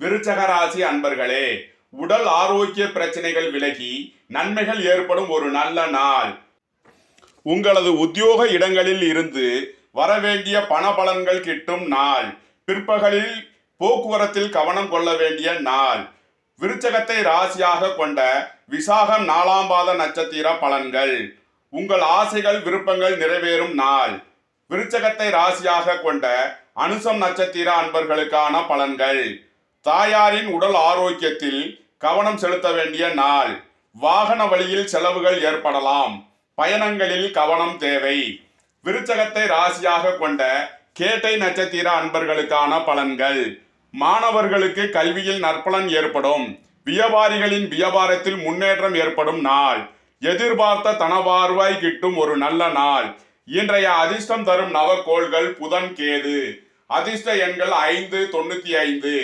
விருச்சக ராசி அன்பர்களே, உடல் ஆரோக்கிய பிரச்சனைகள் விலகி நன்மைகள் ஏற்படும் ஒரு நல்ல நாள். உங்களது உத்தியோக இடங்களில் இருந்து வரவேண்டிய பண பலன்கள் கிட்டும் நாள். பிற்பகலில் போக்குவரத்தில் கவனம் கொள்ள வேண்டிய நாள். விருச்சகத்தை ராசியாக கொண்ட விசாகம் 4ஆம் பாத நட்சத்திர பலன்கள். உங்கள் ஆசைகள் விருப்பங்கள் நிறைவேறும் நாள். விருச்சகத்தை ராசியாக கொண்ட அனுசம் நட்சத்திர அன்பர்களுக்கான பலன்கள். தாயாரின் உடல் ஆரோக்கியத்தில் கவனம் செலுத்த வேண்டிய நாள். வாகன வழியில் செலவுகள் ஏற்படலாம். பயணங்களில் கவனம் தேவை. விருச்சகத்தை ராசியாக கொண்ட கேட்டை நட்சத்திர அன்பர்களுக்கான பலன்கள். மாணவர்களுக்கு கல்வியில் நற்பலன் ஏற்படும். வியாபாரிகளின் வியாபாரத்தில் முன்னேற்றம் ஏற்படும் நாள். எதிர்பார்த்த தனவார்வாய் கிட்டும் ஒரு நல்ல நாள். இன்றைய அதிர்ஷ்டம் தரும் நவகோள்கள் புதன் கேது. அதிர்ஷ்ட எண்கள் 5, 95.